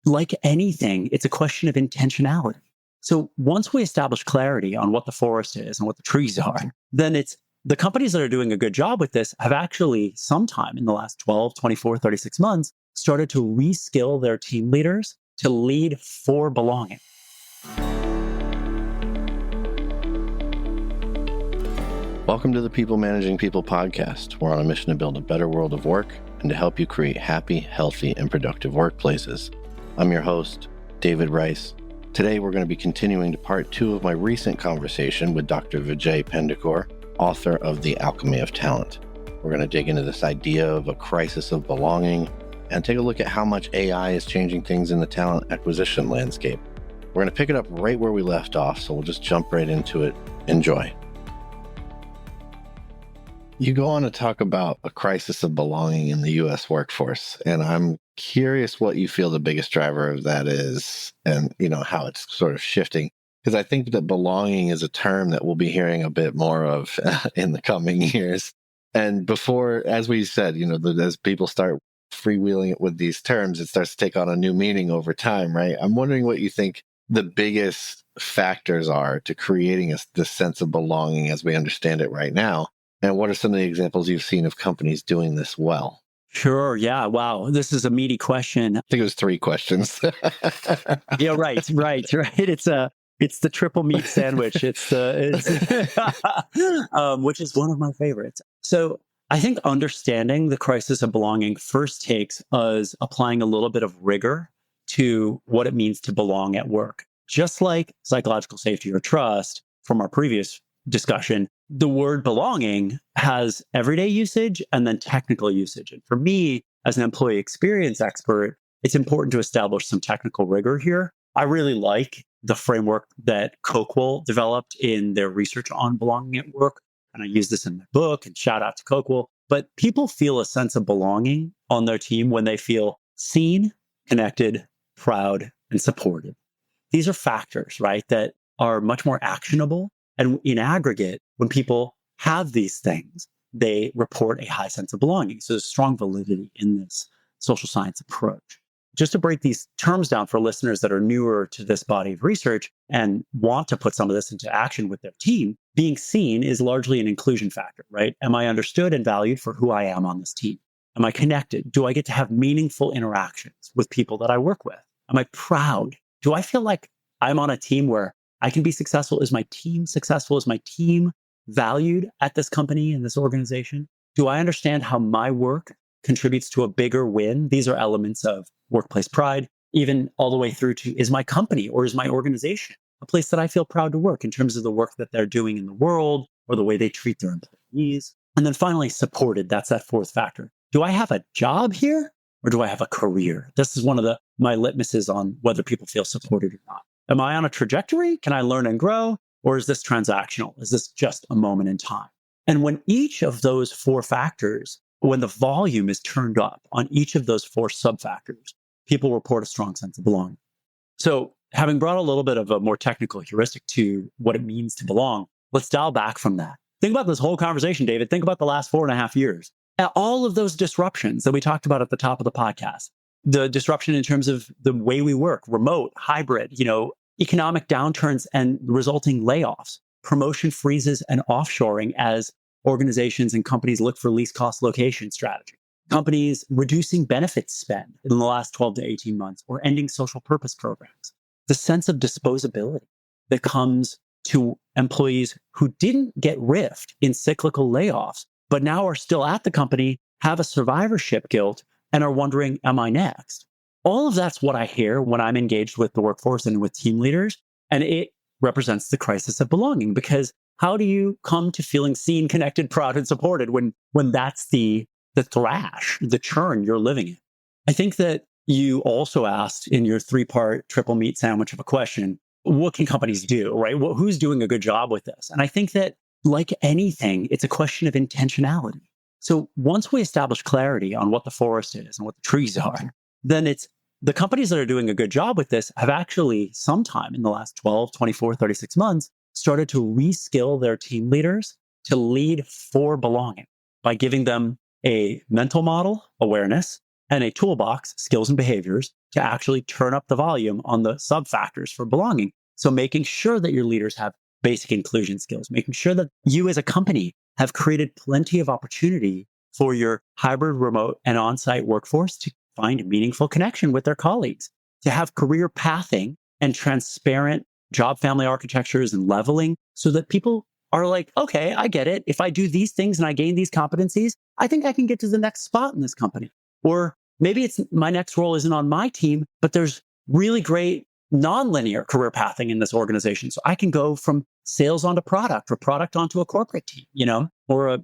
like anything, it's a question of intentionality. So once we establish clarity on what the forest is and what the trees are, then it's the companies that are doing a good job with this have actually sometime in the last 12, 24, 36 months started to reskill their team leaders to lead for belonging. Welcome to the People Managing People podcast. We're on a mission to build a better world of work and to help you create happy, healthy, and productive workplaces. I'm your host, David Rice. Today, we're going to be continuing to part 2 of my recent conversation with Dr. Vijay Pendakur, author of The Alchemy of Talent. We're going to dig into this idea of a crisis of belonging and take a look at how much AI is changing things in the talent acquisition landscape. We're going to pick it up right where we left off, so we'll just jump right into it. Enjoy. You go on to talk about a crisis of belonging in the U.S. workforce, and I'm curious what you feel the biggest driver of that is and, how it's sort of shifting. Because I think that belonging is a term that we'll be hearing a bit more of in the coming years. And before, as we said, as people start freewheeling it with these terms, it starts to take on a new meaning over time, right? I'm wondering what you think the biggest factors are to creating this sense of belonging as we understand it right now. And what are some of the examples you've seen of companies doing this well? Sure. Yeah. Wow. This is a meaty question. I think it was 3 questions. Yeah. Right. It's the triple meat sandwich. Which is one of my favorites. So I think understanding the crisis of belonging first takes us applying a little bit of rigor to what it means to belong at work. Just like psychological safety or trust from our previous discussion, the word belonging has everyday usage and then technical usage. And for me, as an employee experience expert, it's important to establish some technical rigor here. I really like the framework that Coquel developed in their research on belonging at work. And I use this in my book, and shout out to Coquel. But people feel a sense of belonging on their team when they feel seen, connected, proud, and supported. These are factors, right, that are much more actionable. And in aggregate, when people have these things, they report a high sense of belonging. So there's strong validity in this social science approach. Just to break these terms down for listeners that are newer to this body of research and want to put some of this into action with their team, being seen is largely an inclusion factor, right? Am I understood and valued for who I am on this team? Am I connected? Do I get to have meaningful interactions with people that I work with? Am I proud? Do I feel like I'm on a team where I can be successful? Is my team successful? Is my team valued at this company and this organization? Do I understand how my work contributes to a bigger win? These are elements of workplace pride, even all the way through to, is my company or is my organization a place that I feel proud to work in terms of the work that they're doing in the world or the way they treat their employees? And then finally, supported. That's that 4th factor. Do I have a job here or do I have a career? This is one of my litmuses on whether people feel supported or not. Am I on a trajectory? Can I learn and grow? Or is this transactional? Is this just a moment in time? And when each of those 4 factors, when the volume is turned up on each of those 4 sub-factors, people report a strong sense of belonging. So having brought a little bit of a more technical heuristic to what it means to belong, let's dial back from that. Think about this whole conversation, David. Think about the last 4.5 years. And all of those disruptions that we talked about at the top of the podcast. The disruption in terms of the way we work, remote, hybrid, economic downturns and resulting layoffs, promotion freezes and offshoring as organizations and companies look for least cost location strategy, companies reducing benefits spend in the last 12 to 18 months or ending social purpose programs. The sense of disposability that comes to employees who didn't get riffed in cyclical layoffs, but now are still at the company, have a survivorship guilt, and are wondering, am I next? All of that's what I hear when I'm engaged with the workforce and with team leaders. And it represents the crisis of belonging, because how do you come to feeling seen, connected, proud, and supported when that's the thrash, the churn you're living in? I think that you also asked in your 3-part triple meat sandwich of a question, what can companies do, right? Who's doing a good job with this? And I think that like anything, it's a question of intentionality. So once we establish clarity on what the forest is and what the trees are, then it's the companies that are doing a good job with this have actually sometime in the last 12, 24, 36 months started to reskill their team leaders to lead for belonging by giving them a mental model, awareness, and a toolbox, skills and behaviors, to actually turn up the volume on the sub factors for belonging. So making sure that your leaders have basic inclusion skills, making sure that you as a company have created plenty of opportunity for your hybrid, remote, and on-site workforce to find meaningful connection with their colleagues, to have career pathing and transparent job family architectures and leveling so that people are like, okay, I get it. If I do these things and I gain these competencies, I think I can get to the next spot in this company. Or maybe it's my next role isn't on my team, but there's really great nonlinear career pathing in this organization. So I can go from sales onto product or product onto a corporate team, or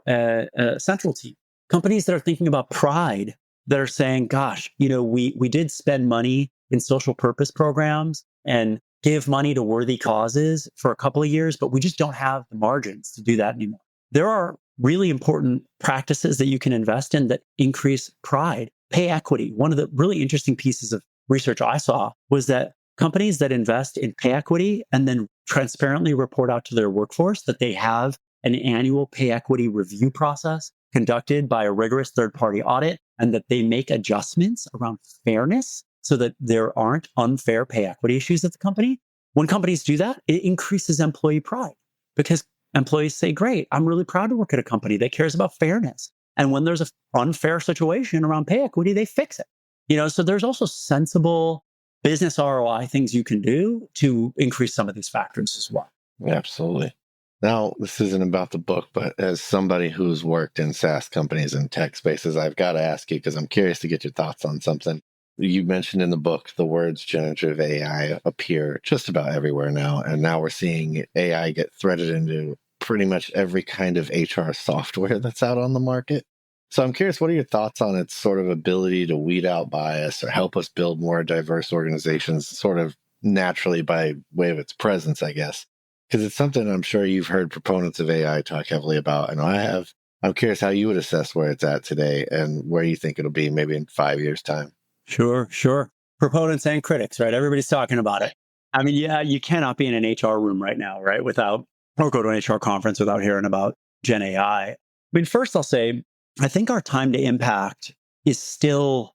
a central team. Companies that are thinking about pride, that are saying, gosh, we did spend money in social purpose programs and give money to worthy causes for a couple of years, but we just don't have the margins to do that anymore. There are really important practices that you can invest in that increase pride. Pay equity. One of the really interesting pieces of research I saw was that companies that invest in pay equity and then transparently report out to their workforce that they have an annual pay equity review process conducted by a rigorous third-party audit, and that they make adjustments around fairness so that there aren't unfair pay equity issues at the company. When companies do that, it increases employee pride because employees say, great, I'm really proud to work at a company that cares about fairness. And when there's an unfair situation around pay equity, they fix it. So there's also sensible business ROI things you can do to increase some of these factors as well. Absolutely. Now, this isn't about the book, but as somebody who's worked in SaaS companies and tech spaces, I've got to ask you, because I'm curious to get your thoughts on something. You mentioned in the book the words generative AI appear just about everywhere now. And now we're seeing AI get threaded into pretty much every kind of HR software that's out on the market. So I'm curious, what are your thoughts on its sort of ability to weed out bias or help us build more diverse organizations sort of naturally by way of its presence, I guess? Because it's something I'm sure you've heard proponents of AI talk heavily about. And I have. I'm curious how you would assess where it's at today and where you think it'll be maybe in 5 years' time. Sure. Proponents and critics, right? Everybody's talking about it. I mean, yeah, you cannot be in an HR room right now, right? Or go to an HR conference without hearing about Gen AI. I mean, first I'll say, I think our time to impact is still,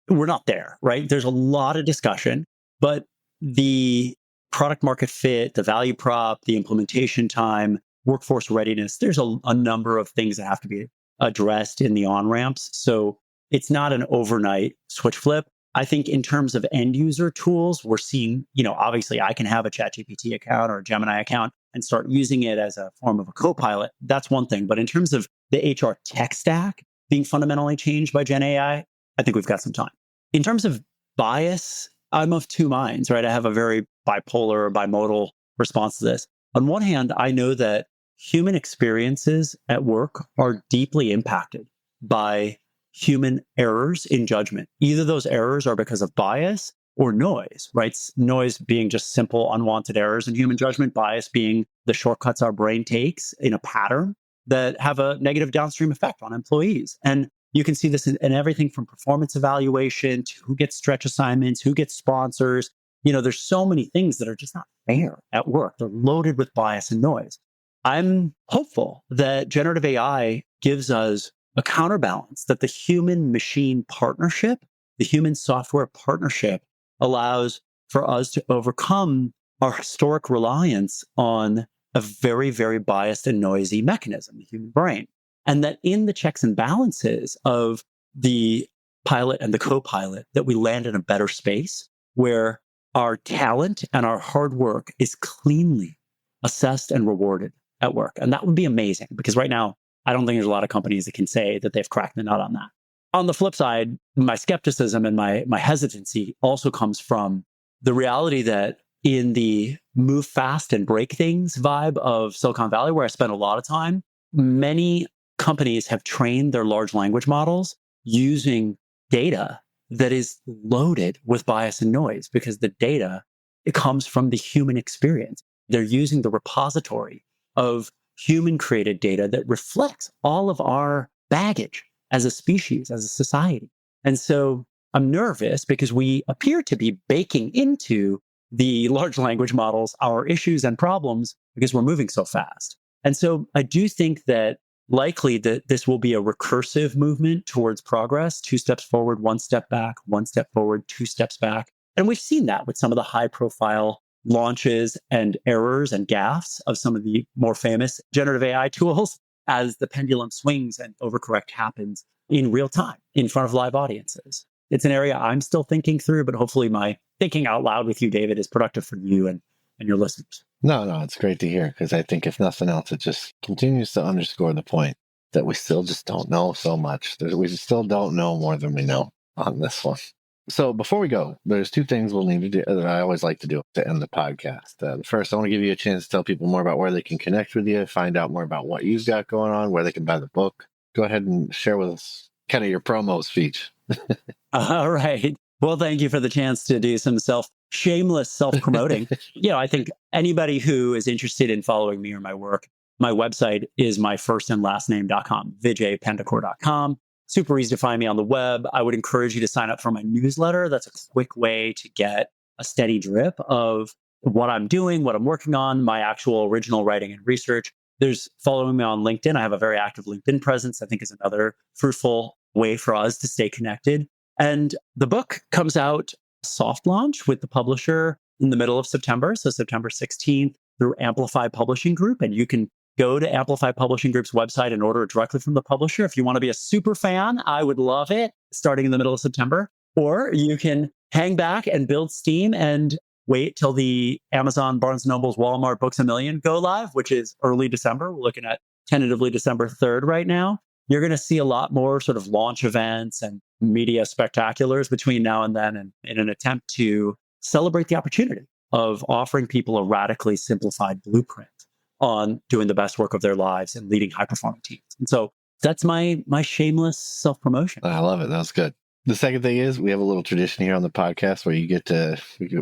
we're not there, right? There's a lot of discussion, but the product market fit, the value prop, the implementation time, workforce readiness, there's a number of things that have to be addressed in the on-ramps. So it's not an overnight switch flip. I think in terms of end user tools, we're seeing, obviously I can have a ChatGPT account or a Gemini account and start using it as a form of a co-pilot. That's one thing. But in terms of the HR tech stack being fundamentally changed by Gen AI, I think we've got some time. In terms of bias, I'm of two minds, right? I have a very bipolar or bimodal response to this. On one hand, I know that human experiences at work are deeply impacted by human errors in judgment. Either those errors are because of bias or noise, right? Noise being just simple, unwanted errors in human judgment, bias being the shortcuts our brain takes in a pattern that have a negative downstream effect on employees. And you can see this in everything from performance evaluation to who gets stretch assignments, who gets sponsors. There's so many things that are just not fair at work. They're loaded with bias and noise. I'm hopeful that generative AI gives us a counterbalance, that the human machine partnership, the human software partnership allows for us to overcome our historic reliance on a very, very biased and noisy mechanism, the human brain. And that in the checks and balances of the pilot and the co-pilot, that we land in a better space where our talent and our hard work is cleanly assessed and rewarded at work. And that would be amazing, because right now, I don't think there's a lot of companies that can say that they've cracked the nut on that. On the flip side, my skepticism and my hesitancy also comes from the reality that in the move fast and break things vibe of Silicon Valley, where I spent a lot of time, many companies have trained their large language models using data that is loaded with bias and noise, because the data, it comes from the human experience. They're using the repository of human created data that reflects all of our baggage as a species, as a society. And so I'm nervous because we appear to be baking into the large language models our issues and problems because we're moving so fast. And so I do think that likely that this will be a recursive movement towards progress, 2 steps forward, 1 step back, 1 step forward, 2 steps back. And we've seen that with some of the high profile launches and errors and gaffes of some of the more famous generative AI tools as the pendulum swings and overcorrect happens in real time in front of live audiences. It's an area I'm still thinking through, but hopefully my thinking out loud with you, David, is productive for you and your listeners. No, it's great to hear, because I think if nothing else, it just continues to underscore the point that we still just don't know so much. We still don't know more than we know on this one. So before we go, there's 2 things we'll need to do that I always like to do to end the podcast. First, I want to give you a chance to tell people more about where they can connect with you, find out more about what you've got going on, where they can buy the book. Go ahead and share with us kind of your promo speech. All right. Well, thank you for the chance to do some shameless self-promoting. I think anybody who is interested in following me or my work, my website is my first and last name.com, vijaypendakur.com. Super easy to find me on the web. I would encourage you to sign up for my newsletter. That's a quick way to get a steady drip of what I'm doing, what I'm working on, my actual original writing and research. There's following me on LinkedIn. I have a very active LinkedIn presence, I think is another fruitful way for us to stay connected. And the book comes out soft launch with the publisher in the middle of September. So September 16th through Amplify Publishing Group. And you can go to Amplify Publishing Group's website and order it directly from the publisher. If you want to be a super fan, I would love it, starting in the middle of September. Or you can hang back and build steam and wait till the Amazon, Barnes & Noble's, Walmart, Books A Million go live, which is early December. We're looking at tentatively December 3rd right now. You're going to see a lot more sort of launch events and media spectaculars between now and then, and in an attempt to celebrate the opportunity of offering people a radically simplified blueprint on doing the best work of their lives and leading high-performing teams. And so that's my shameless self-promotion. I love it. That was good. The second thing is we have a little tradition here on the podcast where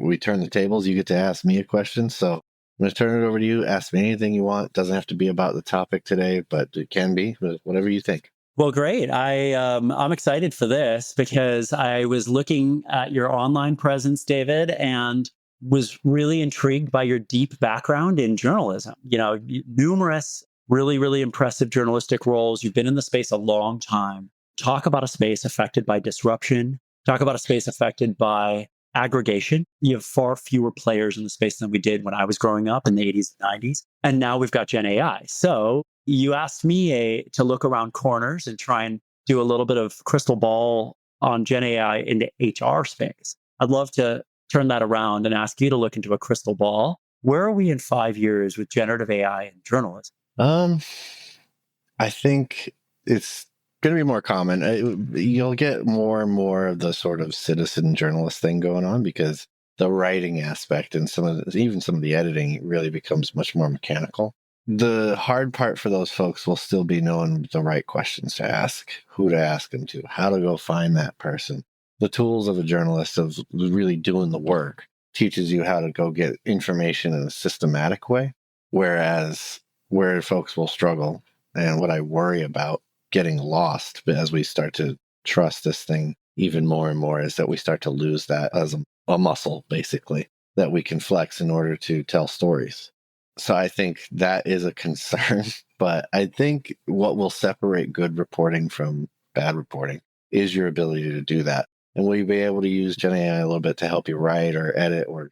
we turn the tables. You get to ask me a question. So I'm going to turn it over to you. Ask me anything you want. It doesn't have to be about the topic today, but it can be, whatever you think. Well, great. I'm excited for this because I was looking at your online presence, David, and was really intrigued by your deep background in journalism. Numerous really, really impressive journalistic roles. You've been in the space a long time. Talk about a space affected by disruption. Talk about a space affected by aggregation. You have far fewer players in the space than we did when I was growing up in the 80s and 90s. And now we've got Gen AI. So you asked me to look around corners and try and do a little bit of crystal ball on Gen AI in the HR space. I'd love to turn that around and ask you to look into a crystal ball. Where are we in 5 years with generative AI and journalism? I think it's going to be more common. You'll get more and more of the sort of citizen journalist thing going on because the writing aspect and even some of the editing really becomes much more mechanical. The hard part for those folks will still be knowing the right questions to ask, who to ask them to, how to go find that person. The tools of a journalist of really doing the work teaches you how to go get information in a systematic way, whereas where folks will struggle and what I worry about getting lost as we start to trust this thing even more and more is that we start to lose that as a muscle, basically, that we can flex in order to tell stories. So I think that is a concern, but I think what will separate good reporting from bad reporting is your ability to do that. And will you be able to use Gen AI a little bit to help you write or edit or,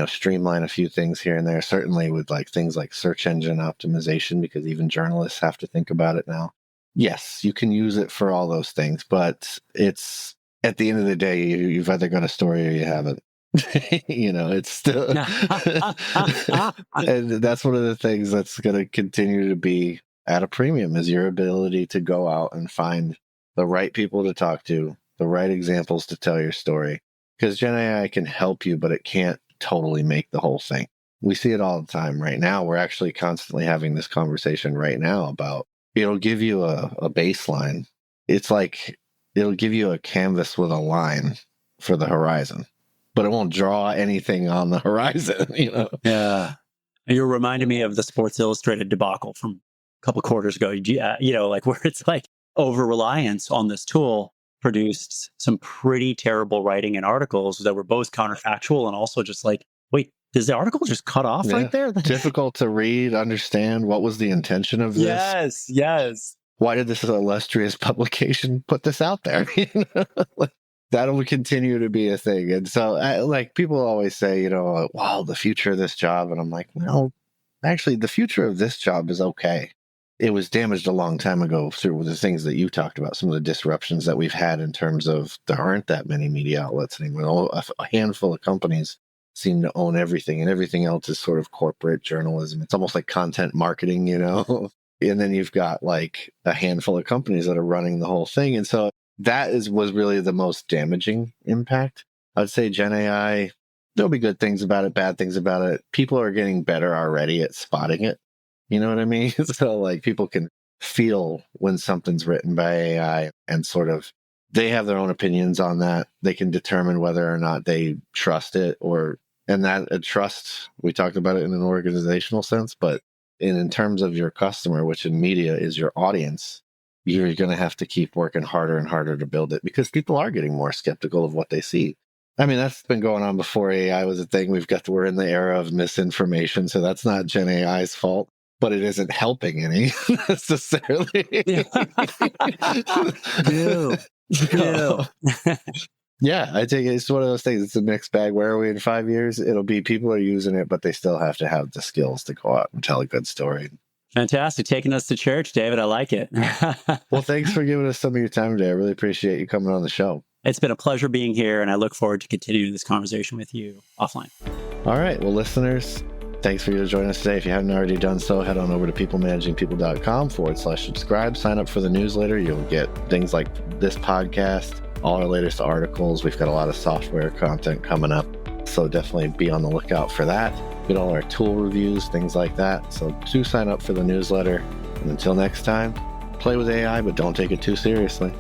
streamline a few things here and there? Certainly with things like search engine optimization, because even journalists have to think about it now. Yes, you can use it for all those things, but it's at the end of the day, you've either got a story or you haven't. It's still, and that's one of the things that's going to continue to be at a premium is your ability to go out and find the right people to talk to, the right examples to tell your story. Because Gen AI can help you, but it can't totally make the whole thing. We see it all the time right now. We're actually constantly having this conversation right now about it'll give you a baseline. It's like it'll give you a canvas with a line for the horizon, but it won't draw anything on the horizon, Yeah. You're reminding me of the Sports Illustrated debacle from a couple of quarters ago, where it's like over-reliance on this tool produced some pretty terrible writing and articles that were both counterfactual and also just like, wait, Does the article just cut off right there? Difficult to read, understand. What was the intention of this? Yes. Why did this illustrious publication put this out there? That'll continue to be a thing. And so, like, people always say, wow, the future of this job. And I'm like, well, actually, the future of this job is okay. It was damaged a long time ago through the things that you talked about, some of the disruptions that we've had in terms of there aren't that many media outlets anymore. A handful of companies seem to own everything, and everything else is sort of corporate journalism. It's almost like content marketing, And then you've got like a handful of companies that are running the whole thing. And so that was really the most damaging impact. I'd say Gen AI, there'll be good things about it, bad things about it. People are getting better already at spotting it. You know what I mean? So like people can feel when something's written by AI and sort of they have their own opinions on that. They can determine whether or not they trust it and that trust, we talked about it in an organizational sense, but in terms of your customer, which in media is your audience, you're going to have to keep working harder and harder to build it because people are getting more skeptical of what they see. I mean, that's been going on before AI was a thing. We're in the era of misinformation, so that's not Gen AI's fault. But it isn't helping any necessarily. No. Yeah, I think it's one of those things. It's a mixed bag. Where are we in 5 years? It'll be people are using it, but they still have to have the skills to go out and tell a good story. Fantastic. Taking us to church, David. I like it. Well, thanks for giving us some of your time today. I really appreciate you coming on the show. It's been a pleasure being here, and I look forward to continuing this conversation with you offline. All right. Well, listeners, thanks for you joining us today. If you haven't already done so, head on over to peoplemanagingpeople.com/subscribe. Sign up for the newsletter. You'll get things like this podcast, all our latest articles. We've got a lot of software content coming up. So definitely be on the lookout for that. Get all our tool reviews, things like that. So do sign up for the newsletter. And until next time, play with AI, but don't take it too seriously.